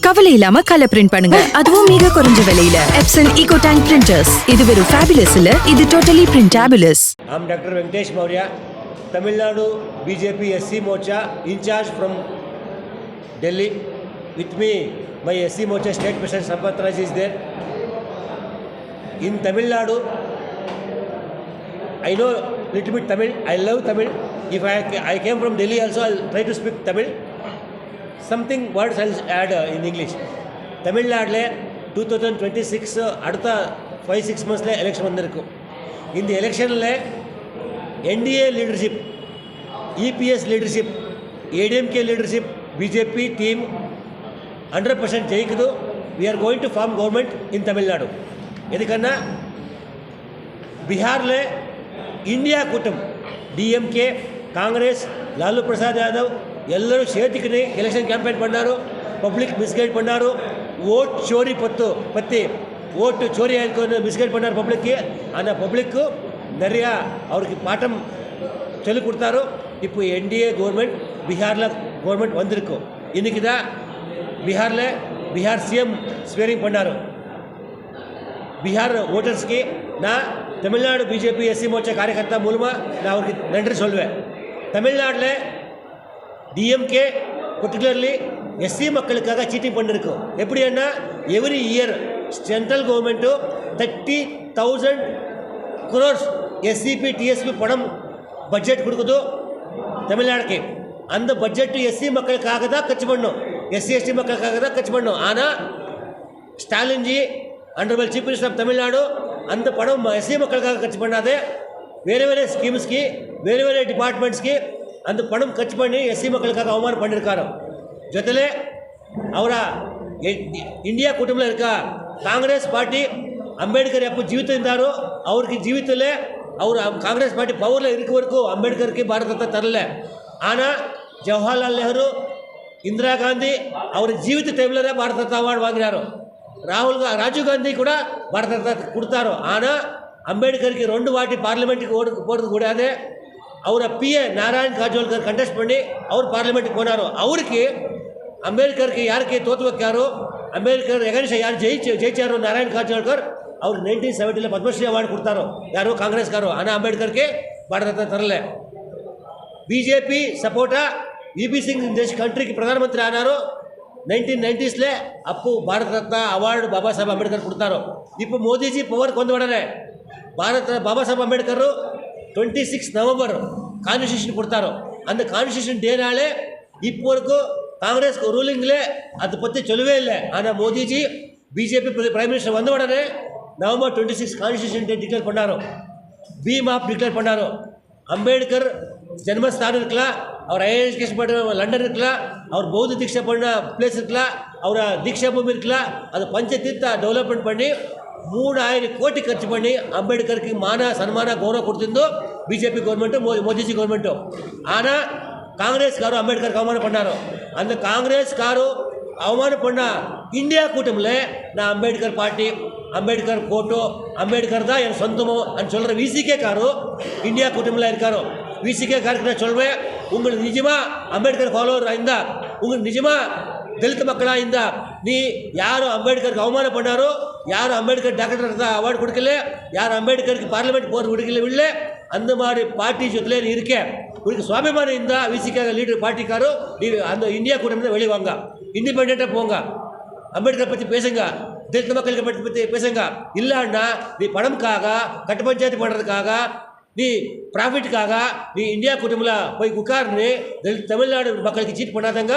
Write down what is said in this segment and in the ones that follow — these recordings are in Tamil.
கவலை இல்லாம கலர் பிரிண்ட் பண்ணுங்க, அதுவும் மிக குறைஞ்ச விலையில. Epson eco tank printers. இது வெறும் ஃபேபுலஸ் இல்ல, இது totally printabulous. I'm Dr. Venkatesh Maurya, Tamil Nadu BJP SC Morcha in charge from Delhi. With me, my SC Morcha State President Sampath Raj is there. In Tamil Nadu, I know little bit Tamil. I love Tamil. If I came from Delhi also, I'll try to speak Tamil. Something words I'll add in English. Tamil Nadu 2026 அடுத்த 5-6 months election வந்திருக்கும். இந்த எலெக்ஷனில் NDA leadership, EPS leadership, ADMK leadership, BJP team 100% ஜெயிக்குது. We are going to form government in Tamil Nadu. எதுக்குன்னா பீகாரில் இந்தியா கூட்டம் DMK, காங்கிரஸ், லாலு பிரசாத் யாதவ் ಎಲ್ಲರೂ ಸೇರ್ತಿಕ್ಕಿ ಎಲೆಕ್ಷನ್ ಕ್ಯಾಂಪೇನ್ பண்ணாரு. பப்ளிக் மிஸ்கைட் பண்ணாரு. ஓட் சோரி பற்றி ஓட்டு சோரி ஆயிருக்குன்னு மிஸ்கைட் பண்ணார் பப்ளிக்கு. அந்த பப்ளிக்கு நிறையா அவருக்கு பாட்டம் சொல்லிக் கொடுத்தாரு. இப்போ NDA கவர்மெண்ட் பீகாரில் கவர்மெண்ட் வந்திருக்கும். இன்றைக்கி தான் பீகார் CM ஸ்வேரிங் பண்ணார். பீகார் ஓட்டர்ஸ்க்கு நான் தமிழ்நாடு BJP SC மோர்ச்சா காரியகர்த்தா மூலமாக நான் அவருக்கு நன்றி சொல்வேன். தமிழ்நாட்டில் DMK பர்டிகுலர்லி SC மக்களுக்காக சீட்டிங் பண்ணிருக்கோம். எப்படின்னா every year central government 30,000 crores SCP TSP பணம் பட்ஜெட் கொடுக்குதோ தமிழ்நாடுக்கு. அந்த பட்ஜெட்டு SC மக்களுக்காக தான் கட்சி பண்ணும், SC ST மக்களுக்காக தான் கட்சி பண்ணும். ஆனால் ஸ்டாலின்ஜி அண்டர்வெல் சீஃப் மினிஸ்டர் ஆஃப் தமிழ்நாடு அந்த பணம் SC மக்களுக்காக கட்சி பண்ணாதே வேறு ஸ்கீம்ஸ்க்கு வேறு டிபார்ட்மெண்ட்ஸ்க்கு அந்த பணம் ಖರ್ಚು பண்ணி SC மக்களுக்காக ಅವಮಾನ பண்ணியிருக்காரு. ಜೊತೆಲೆ ಅವರ ಇಂಡಿಯಾ ಕುಟುಂಬ ಇರ್ಕ ಕಾಂಗ್ರೆಸ್ ಪಾರ್ಟಿ ಅಂಬೇಡ್ಕರ್ எப்போ ಜೀವಿತ ಇದ್ದಾರೋ ಅವ್ರಿಗೆ ಜೀವಿತಲ್ಲೇ ಅವರು ಕಾಂಗ್ರೆಸ್ ಪಾರ್ಟಿ ಪವರ್ல இருக்கவரைக்கும் ಅಂಬೇಡ್ಕರ್க்கு பாரத ரத்னா தரல. ஆனால் ஜவஹர்லால் ನೆಹರು, ಇಂದಿರಾ ಗಾಂಧಿ ಅವರ ಜೀವಿತ ಟೈಮ್ಲೇ ಭಾರತ ರತ್ನ ಅವಾರ್ಡ್ வாங்கினாரு. ராஜீவ் காந்தி கூட பாரத ரத்னா கொடுத்தாரு. ஆனால் ಅಂಬೇಡ್ಕರ್க்கு 2 வாட்டி பார்லிமெண்ட்டுக்கு போகிறது கூடாது. ಅವರ PA ನಾರಾಯಣ್ ಕಾಜೋಲ್ಕರ್ ಕಂಟೆಸ್ಟ್ ಮಾಡಿ ಅವರು ಪಾರ್ಲಿಮೆಂಟ್ಗೆ ಹೋನಾರು. ಅವ್ರಿಗೆ ಅಂಬೇಡ್ಕರ್ಗೆ ಯಾರಿಗೆ ತೋತ್ವಕ್ಕಾರು, ಅಂಬೇಡ್ಕರ್ ಎಗನಿಷ್ಟ ಯಾರು ಜಯಿಚಾರು ನಾರಾಯಣ್ ಕಾಜೋಲ್ಕರ್ ಅವ್ರು 1970 ಪದ್ಮಶ್ರೀ ಅವಾರ್ಡ್ ಕೊಡ್ತಾರೋ ಯಾರು ಕಾಂಗ್ರೆಸ್ಗಾರು. ஆனால் ಅಂಬೇಡ್ಕರ್ಗೆ ಭಾರತ ರತ್ನ ತರಲೆ. BJP ಸಪೋರ್ಟಾ VP ಸಿಂಗ್ ದೇಶ ಕಂಟ್ರಿಗೆ ಪ್ರಧಾನಮಂತ್ರಿ ಆನಾರು 1990s ಅಪ್ಪು ಭಾರತ ರತ್ನ ಅವಾರ್ಡ್ ಬಾಬಾ ಸಾಹೇಬ್ ಅಂಬೇಡ್ಕರ್ ಕೊಡ್ತಾರೋ. இப்போ மோதிஜி பவர் கொண்டு வரನೆ பாபா சாஹேப் ಅಂಬೇಡ್ಕರ್ 26 நவம்பர் கான்ஸ்டியூஷன் கொடுத்தாரோ. அந்த கான்ஸ்டியூஷன் டேனாலே இப்போ வரைக்கும் காங்கிரஸ் ரூலிங்கில் அதை பற்றி சொல்லவே இல்லை. ஆனால் மோதிஜி BJP பிரைம் மினிஸ்டர் வந்த உடனே நவம்பர் 26 கான்ஸ்டியூஷன் டே டிக்ளேர் பண்ணாரோ, BMAP டிக்ளேர் பண்ணாரோ. அம்பேத்கர் ஜென்மஸ்தானம் இருக்கலாம், அவர் ஹையர் எஜுகேஷன் பண்ண லண்டன் இருக்கலாம், அவர் பௌத்த தீட்சை பண்ண பிளேஸ் இருக்கலாம், அவರ தீட்சா பூமி இருக்கலாம். அது பஞ்சதீர்த்த டெவலப்மெண்ட் பண்ணி 3000 ಕೋಟಿ ಖರ್ಚು ಮಾಡಿ ಅಂಬೇಡ್ಕರ್ಗೆ ಮಾನ ಸನ್ಮಾನ ಗೌರವ ಕೊಡ್ತಿದ್ದು BJP ಗೌರ್ಮೆಂಟು, ಮೋದಿಜಿ ಗೌರ್ಮೆಂಟು. ஆனால் காங்கிரஸ்காரோ அம்பேத்கருக்கு அவமானம் பண்ணாரோ. அந்த காங்கிரஸ்காரோ அவமானம் பண்ண இந்தியா கூட்டமில் நான் அம்பேத்கர் பார்ட்டி, அம்பேத்கர் ஃபோட்டோ, அம்பேத்கர் தான் என் சொந்தமோ అని சொல்கிற VCK காரோ இந்தியா கூட்டமில் இருக்காரோ. VCK காருக்கு நான் சொல்வேன், உங்களுக்கு நிஜமாக அம்பேத்கர் ஃபாலோவர் இருந்தா, உங்களுக்கு நிஜமாக ದಲಿತ ಮಕ್ಕಳಿಂದ ನೀ ಯಾರು ಅಂಬೇಡ್ಕರ್ಗೆ ಅವಮಾನ பண்ணாரோ, யார் அம்பேத்கர் டாக்டர் ரத்னா அவார்டு கொடுக்கல, யார் அம்பேத்கருக்கு பார்லிமெண்ட் போகிறது கொடுக்கல, அந்த மாதிரி பார்ட்டி ஜொத்திலே நீ இருக்க. உனக்கு சுவாபிமானம் இருந்தால் VCK லீடர் பார்ட்டிக்காரோ நீ அந்த இந்தியா கூட்டத்தில் வெளியே வாங்க, இண்டிபெண்ட்டாக போங்க, அம்பேத்கர் பற்றி பேசுங்க, தலித் மக்களுக்கு பற்றி பேசுங்க. இல்லைன்னா நீ பணம்காக கட்டு பஞ்சாயத்து பண்ணுறதுக்காக நீ ப்ராஃபிட்காக நீ இந்தியா கூட்டமில் போய் உட்கார்ந்து தமிழ்நாடு மக்களுக்கு சீட் பண்ணாதங்க.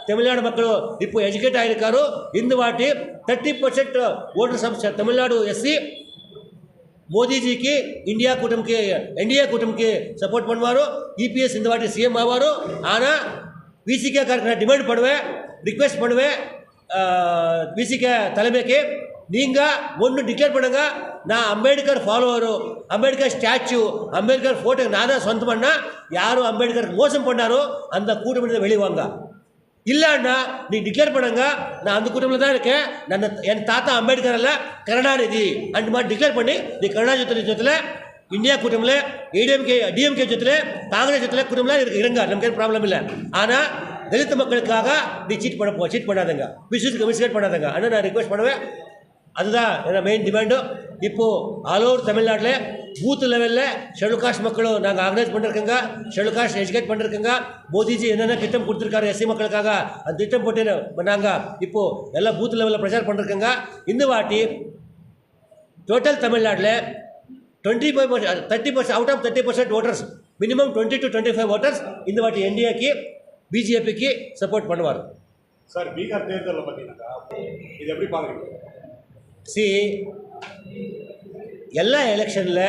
தமிழ்நாடு மக்கள் இப்போ எஜுகேட் ஆகிருக்காரு. இந்த வாட்டி 30% ஓட்டர்ஸ் தமிழ்நாடு SC மோதிஜிக்கு இந்தியா கூட்டம்க்கு NDA கூட்டம்க்கு சப்போர்ட் பண்ணுவாரோ. EPS இந்த வாட்டி CM ஆவாரோ. ஆனால் VCK காரருக்கு நான் டிமாண்ட் பண்ணுவேன், ரிக்வெஸ்ட் பண்ணுவேன் VCK தலைமைக்கு, நீங்கள் ஒன்று டிக்ளேர் பண்ணுங்க, நான் அம்பேத்கர் ஃபாலோவரு, அம்பேத்கர் ஸ்டாச்சு, அம்பேத்கர் ஃபோட்டோ நான் தான் சொந்தம் பண்ணால் யாரும் அம்பேத்கருக்கு மோசம் பண்ணாரோ அந்த கூட்டத்தில் வெளியே வாங்க. இல்லைன்னா நீ டிக்ளேர் பண்ணுங்க, நான் அந்த கூட்டத்தில் தான் இருக்கேன், என் தாத்தா அம்பேத்கர் அல்ல கருணாநிதி அந்த மாதிரி டிக்ளேர் பண்ணி நீ கருணாநிதி ஜொத்தில் இந்தியா கூட்டமில் டிஎம்கே ஜொத்தில் காங்கிரஸ் ஜொத்தில் கூட்டமில் இருங்க, நமக்கு ப்ராப்ளம் இல்லை. ஆனால் தலித் மக்களுக்காக நீ சீட் பண்ணாதங்க, மிஸ்கேட் பண்ணாதங்க. ஆனால் நான் ரிக்வெஸ்ட் பண்ணுவேன், அதுதான் என்ன மெயின் டிமாண்டும். இப்போது ஆல் ஓவர் தமிழ்நாட்டில் பூத் லெவலில் ஷெட்யூல் காஸ்ட் மக்களும் நாங்கள் ஆர்கனைஸ் பண்ணியிருக்கோங்க, ஷெட்யூல் காஸ்ட் எஜுகேட் பண்ணியிருக்கோங்க. மோடிஜி என்னென்ன திட்டம் கொடுத்துருக்காரு எஸ்சி மக்களுக்காக, அந்த திட்டம் போட்டு நாங்கள் இப்போது எல்லா பூத் லெவலில் பிரச்சாரம் பண்ணியிருக்கோங்க. இந்த வாட்டி டோட்டல் தமிழ்நாட்டில் 25% 30% out of 30% voters, minimum 20 to 25 voters இந்த வாட்டி என்டிஏக்கு பிஜேபிக்கு சப்போர்ட் பண்ணுவார். சார், பீகார் தேர்தலில் பார்த்தீங்கன்னாக்கா இது எப்படி பார்க்குறீங்க? எல்லா எலெக்ஷனில்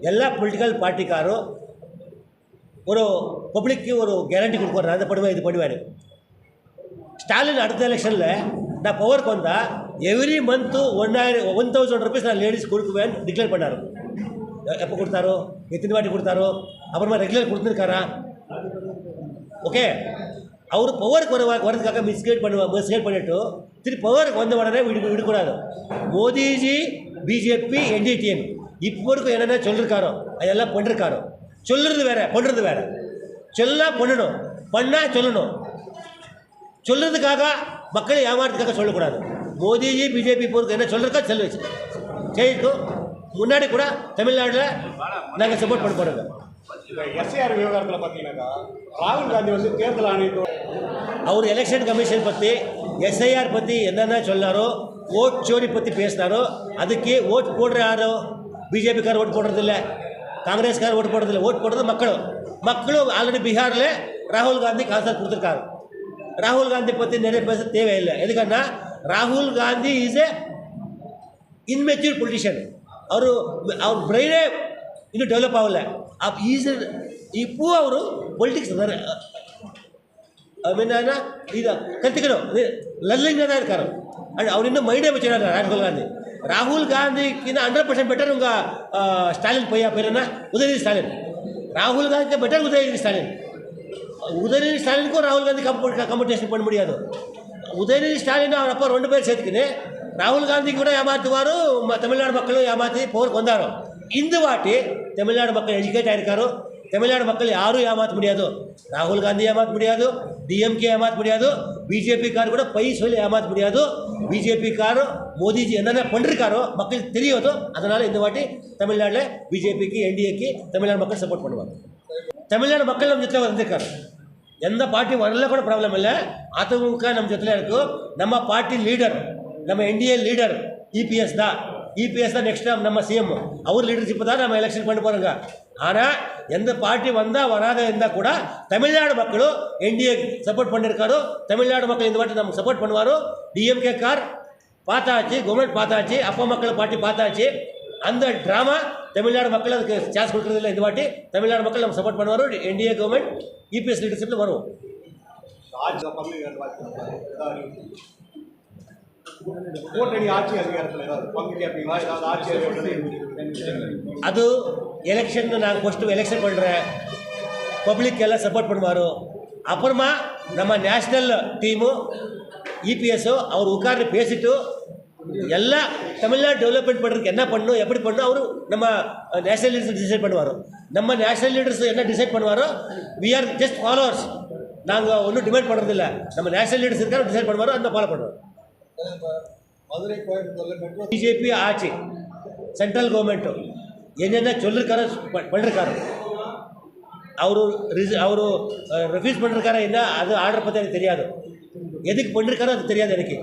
எல்லா பொலிட்டிக்கல் பார்ட்டிக்காரும் ஒரு பப்ளிக்கு ஒரு கேரண்டி கொடுக்குறாரு, அதை பண்ணுவேன் இது பண்ணுவார். ஸ்டாலின் அடுத்த எலெக்ஷனில் நான் பவருக்கு வந்தால் எவ்ரி மந்த்து 1000 rupees நான் லேடிஸ் கொடுக்குவேன் டிக்ளேர் பண்ணார். எப்போ கொடுத்தாரோ, எத்தனை வாட்டி கொடுத்தாரோ, அப்புறமா ரெகுலர் கொடுத்துருக்காரா? ஓகே, அவர் பவருக்கு வரதுக்காக மிஸ்கைட் பண்ணிட்டு திருப்பி பவருக்கு வந்த உடனே விடக்கூடாது. மோடிஜி பிஜேபி என்டிடிஎம் இப்போ வரைக்கும் என்னென்ன சொல்லியிருக்காரோ அதெல்லாம் பண்ணிருக்காரோ. சொல்கிறது வேறு, பண்ணுறது வேறு. பண்ணணும், பண்ணால் சொல்லணும். சொல்கிறதுக்காக மக்களை ஏமாறதுக்காக சொல்லக்கூடாது. மோடிஜி பிஜேபி போருக்கு என்ன சொல்கிறக்கா செய்யட்டும். முன்னாடி கூட தமிழ்நாட்டில் நாங்கள் சப்போர்ட் பண்ண போகிறோங்க. எஸ்ஐஆர் விவகாரத்தில் பார்த்தீங்கன்னாக்கா ராகுல் காந்தி வந்து தேர்தல் ஆணையத்தோட அவர் எலெக்ஷன் கமிஷன் பற்றி எஸ்ஐஆர் பற்றி என்னென்ன சொன்னாரோ, ஓட் சோரி பற்றி பேசினாரோ, அதுக்கு ஓட் போடுற யாரோ பிஜேபிக்கார் ஓட்டு போடுறதில்ல, காங்கிரஸ்கார் ஓட்டு போடுறதில்ல. ஓட் போடுறது மக்களும் ஆல்ரெடி பீகாரில் ராகுல் காந்தி கான்சர் கொடுத்துருக்காரு. ராகுல் காந்தி பற்றி நிறைய பேச தேவையில்லை. எதுக்கானா ராகுல் காந்தி இஸ் ஏ இன்மெச்சூர் பொலிட்டிஷியன். அவர் பிரெயினே இன்னும் டெவலப் ஆகல. இப்போ ಅವರು ಪೊಲಿಟಿಕ್ಸ್ ಏನನ್ನ ಇದು ಕಲ್ತಿಕರು ಲರ್ನಿಂಗ್ದಾಗ ಇರ್ತಾರೆ. ಅವ್ರು ಇನ್ನೂ ಮೈಂಡೇ வச்சுருக்காங்க ராகுல் காந்திக்கு 100% பெட்டர் உங்கள் ஸ்டாலின் பேர் என்ன, உதயநிதி ஸ்டாலின். ராகுல் காந்திக்கு பெட்டர் உதயநிதி ஸ்டாலின். உதயநிதி ஸ்டாலினுக்கும் ராகுல் காந்தி காம்படிஷன் பண்ண முடியாது. உதயநிதி ஸ்டாலின் அவர் அப்பா 2 பேர் சேர்த்துக்கின்னு ராகுல் காந்தி கூட ஏமாற்றுவார், தமிழ்நாடு மக்களும் ஏமாற்றி போருக்கு வந்தாரோ. இந்த வாட்டி தமிழ்நாடு மக்கள் எஜுகேட் ஆகிருக்காரோ, தமிழ்நாடு மக்கள் யாரும் ஏமாற்ற முடியாது. ராகுல் காந்தி ஏமாற்ற முடியாது, டிஎம்கே ஏமாற்ற முடியாது, பிஜேபி கார் கூட பை சொல்லி ஏமாற்ற முடியாது. பிஜேபி காரும் மோடிஜி என்னென்ன பண்ணிருக்காரோ மக்களுக்கு தெரியாதோ. அதனால் இந்த வாட்டி தமிழ்நாட்டில் பிஜேபிக்கு என்டிஏக்கு தமிழ்நாடு மக்கள் சப்போர்ட் பண்ணுவாங்க. தமிழ்நாடு மக்கள் நம்ம ஜொத்தில் வந்திருக்காரு. எந்த பார்ட்டி வரல கூட ப்ராப்ளம் இல்லை. அதிமுக நம்ம ஜொத்தில் இருக்கும். நம்ம பார்ட்டி லீடர், நம்ம என்டிஏ லீடர் இபிஎஸ் தான் நெக்ஸ்ட் டைம் நம்ம சிஎம். அவர் லீடர்ஷிப் தான் நம்ம எலெக்ஷன் பண்ண போகிறோங்க. ஆனால் எந்த பார்ட்டி வந்தால் வராத இருந்தால் கூட தமிழ்நாடு மக்களும் என்டிஏ சப்போர்ட் பண்ணியிருக்காரோ, தமிழ்நாடு மக்கள் இந்த வாட்டி நம்ம சப்போர்ட் பண்ணுவாரோ. டிஎம்கே கார் பார்த்தாச்சு, கவர்மெண்ட் பார்த்தாச்சு, அப்பா மக்கள் பார்ட்டி பார்த்தாச்சு. அந்த ட்ராமா தமிழ்நாடு மக்கள் அதுக்கு சான்ஸ் கொடுக்குறதில்ல. இந்த வாட்டி தமிழ்நாடு மக்கள் நம்ம சப்போர்ட் பண்ணுவாரோ. என்டிஏ கவர்மெண்ட் இபிஎஸ் லீடர்ஷிப்பில் வரும். கூட்டணி ஆட்சி அதிகாரத்தில் ஏதாவது பங்கு கேட்பீங்களா? ஏதாவது ஆட்சி அதிகாரத்தில் அது எலெக்ஷன் நாங்கள் ஃபஸ்ட்டு எலெக்ஷன் பண்ணுற பப்ளிக் எல்லாம் சப்போர்ட் பண்ணுவாரோ. அப்புறமா நம்ம நேஷ்னல் டீமு இபிஎஸ்ஸோ அவர் உட்கார்ந்து பேசிட்டு எல்லாம் தமிழ்நாடு டெவலப்மெண்ட் பண்ணுறதுக்கு என்ன பண்ணணும், எப்படி பண்ணணும் அவர் நம்ம நேஷ்னல் லீடர்ஸ் டிசைட் பண்ணுவாரோ. நம்ம நேஷ்னல் லீடர்ஸ் என்ன டிசைட் பண்ணுவாரோ, வி ஆர் ஜஸ்ட் ஃபாலோவர்ஸ். நாங்கள் ஒன்றும் டிமாண்ட் பண்ணுறதில்ல. நம்ம நேஷ்னல் லீடர்ஸ் இருக்காரு டிசைட் பண்ணுவாரோ, அந்த ஃபாலோ பண்ணுவோம். மதுரை கோயம்புத்தூர்ல பிஜேபி ஆட்சி சென்ட்ரல் கவர்மெண்ட்டு என்னென்ன சொல்லிருக்காரோ பண்ணிருக்காரு. அவரு ரெஃப்யூஸ் பண்ணிருக்காரா என்ன, அது ஆர்டர் பற்றி எனக்கு தெரியாது. எதுக்கு பண்ணிருக்காரோ அது தெரியாது எனக்கு.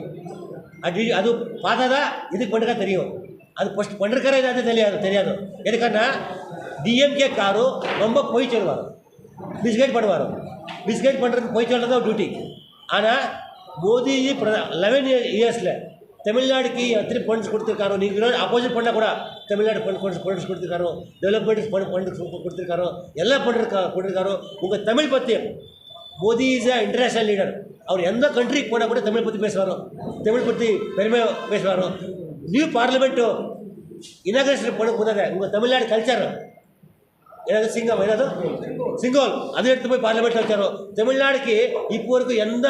அது பார்த்தா தான் எதுக்கு பண்ணிருக்கா தெரியும். அது ஃபஸ்ட் பண்ணிருக்காரா அது தெரியாது. எதுக்கானா டிஎம்கே காரு ரொம்ப போய் சொல்லுவார், மிஸ்கைட் பண்ணுவார். மிஸ்கைட் பண்ணுறது போய் சொல்கிறது தான் டியூட்டி. ஆனால் மோடிஜி 11 இயர்ஸில் தமிழ்நாடுக்கு எத்தனை ஃபண்ட்ஸ் கொடுத்துருக்காரோ, நீங்கள் அப்போசிட் பண்ணால் கூட தமிழ்நாடு ஃபண்ட்ஸ் கொடுத்துருக்காரோ, டெவலப்மெண்ட் ஃபண்ட் கொடுத்துருக்காரோ, எல்லாம் பண்ணிருக்காரோ. உங்கள் தமிழ் பற்றி Modi is a international leader. அவர் எந்த கண்ட்ரிக்கு போனால் கூட தமிழ் பற்றி பேசுவாரோ, தமிழ் பற்றி பெருமையாக பேசுவாரோ. நியூ பார்லிமெண்ட்டு இனாக்ரேஷன் பண்ண போதாத உங்கள் தமிழ்நாடு கல்ச்சர் ஏதாவது சிங்கோல் அதை எடுத்து போய் பார்லிமெண்ட்டில் வச்சாரோ. தமிழ்நாடுக்கு இப்போ வரைக்கும் எந்த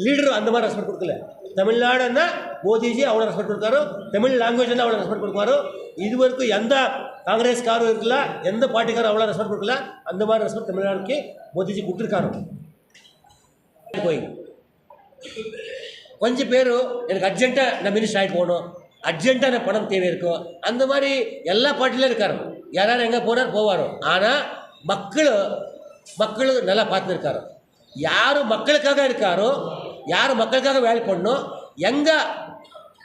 லீடரும் அந்த மாதிரி ரெஸ்பெக்ட் கொடுக்கல. தமிழ்நாடுன்னா மோடிஜி அவ்வளோ ரெஸ்பெக்ட் கொடுக்காரோ, தமிழ் லாங்குவேஜ் அவ்வளோ ரெஸ்பெக்ட் கொடுக்காரோ. இது வரைக்கும் எந்த காங்கிரஸ்காரும் இருக்குல்ல, எந்த பார்ட்டிக்காரும் அவ்வளோ ரெஸ்பெக்ட் கொடுக்கல. அந்த மாதிரி ரெஸ்பெக்ட் தமிழ்நாடுக்கு மோதிஜி கொடுத்துருக்காரு. போய் கொஞ்சம் பேர் எனக்கு அர்ஜென்ட்டாக நான் மினிஸ்டர் ஆகிட்டு போகணும், அர்ஜென்ட்டாக நான் பணம் தேவை இருக்கும், அந்த மாதிரி எல்லா பார்ட்டிலும் இருக்காரு. யாராரும் எங்கே போகிறார் போவாரோ. ஆனால் மக்களும் நல்லா பார்த்துருக்காரு. யார் மக்களுக்காக இருக்காரோ, யார் மக்களுக்காக வேலை பண்ணணும், எங்கே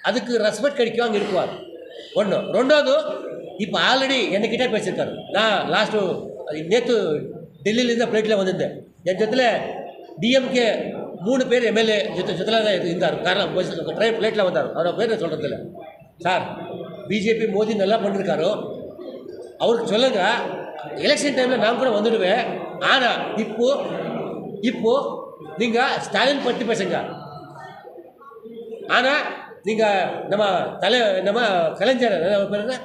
அதுக்கு ரெஸ்பெக்ட் கிடைக்கும் அங்கே இருக்குவார். ஒன்று. ரெண்டாவது, இப்போ ஆல்ரெடி என்கிட்ட பேசியிருக்காரு. நான் லாஸ்ட்டு நேற்று டெல்லியிலேருந்து ஃப்ளைட்டில் வந்திருந்தேன். என் ஜொத்தில் டிஎம்கே 3 பேர் எம்எல்ஏ ஜொத்தில் தான் இருந்தார். காரணம் ட்ரெயின் ஃப்ளைட்டில் வந்தார். அவரோட பேர் சொல்கிறதில்ல. சார், பிஜேபி மோடி நல்லா பண்ணிருக்காரோ, அவருக்கு சொல்லுங்கள், எலெக்ஷன் டைமில் நான் கூட வந்துடுவேன். ஆனால் இப்போது நீங்கள் ஸ்டாலின் பற்றி பேசுங்க. ஆனால் நீங்கள் நம்ம கலைஞர் பேர் என்ன,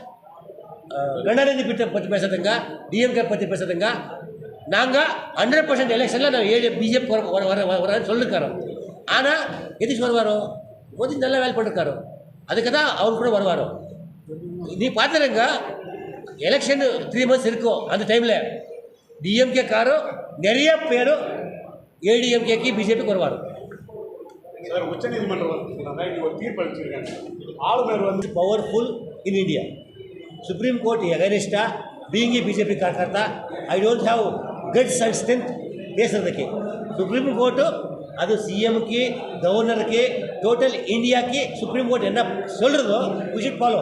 கருணாநிதி பற்றி பேசுறதுங்க, டிஎம்கே பற்றி பேசுறதுங்க. நாங்கள் 100% எலெக்ஷனில் நான் பிஜேபி வரேன்னு சொல்லியிருக்காரோ. ஆனால் எதுக்கு வருவாரோ, மோதி நல்லா வேலை பண்ணிருக்காரோ, அதுக்கு தான் அவர் கூட வருவாரோ. நீ பார்த்துருங்க, எலெக்ஷன் 3 months இருக்கும். அந்த டைமில் டிஎம்கே காரும் நிறைய பேரும் ஏடிஎம்கேக்கு பிஜேபிக்கு வருவார். உச்சநீதிமன்றம் ஒரு தீர்ப்பு அளிச்சிருக்காங்க. ஆளுநர் வந்து powerful in India. Supreme court எகனிஸ்டா பீயிங் ஏ பிஜேபி கார்கர்த்தா, I don't have guts and strength பேசுறதுக்கு. சுப்ரீம் கோர்ட்டு அது சிஎம்க்கு, கவர்னருக்கு, டோட்டல் இந்தியாவுக்கு சுப்ரீம் கோர்ட் என்ன சொல்கிறதோ வி ஷுட் ஃபாலோ.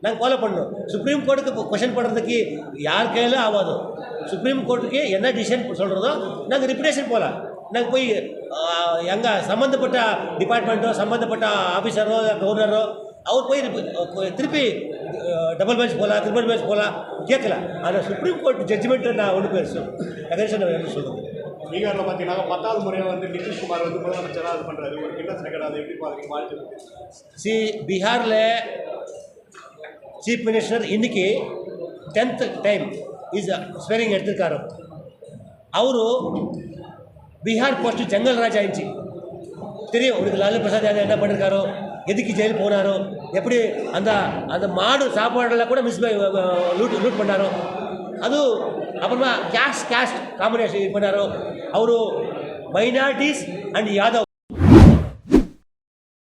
நாங்கள் ஃபாலோ பண்ணணும். சுப்ரீம் கோர்ட்டுக்கு கொஷன் பண்ணுறதுக்கு யார் கையிலும் ஆகாது. சுப்ரீம் கோர்ட்டுக்கு என்ன டிசிஷன் சொல்கிறதோ நாங்கள் ரிப்ரேஷன் போகலாம். நாங்கள் போய் எங்கள் சம்மந்தப்பட்ட டிபார்ட்மெண்ட்டோ, சம்மந்தப்பட்ட ஆஃபீஸரோ, கவர்னரோ அவர் போய் திருப்பி டபுள் பெஞ்ச் போகலாம், ட்ரிபிள் பெஞ்ச் போகலாம், கேட்கலாம். ஆனால் சுப்ரீம் கோர்ட் ஜட்ஜ்மெண்ட்டை நான் ஒன்று பேசுவேன். என்ன சொல்கிறது, பீகாரில் பார்த்தீங்கன்னா 10வது முறையாக வந்து நிதிஷ்குமார் வந்து முதலமைச்சராக இது பண்ணுறாரு. ஒரு கிண்டஸ் ரெக்கார்டு, அதை எப்படி பார்க்குறீங்க? மாற்றி பீகாரில் சீஃப் மினிஸ்டர் இன்னைக்கு 10th டைம் இஸ் ஸ்வேரிங் எடுத்திருக்காரு. அவரு பீகார் போஸ்ட் ஜங்கல் ராஜ் ஆயிடுச்சு. தெரியும் உங்களுக்கு லாலு பிரசாத் யாதவ் என்ன பண்ணியிருக்காரோ, எதுக்கு ஜெயில் போனாரோ, எப்படி அந்த மாடு சாப்பாடெல்லாம் கூட லூட் பண்ணாரோ, அது அப்புறமா கேஸ்ட் காம்பினேஷன் இது பண்ணாரோ. ಅವರು மைனாரிட்டிஸ் அண்ட் யாதவ்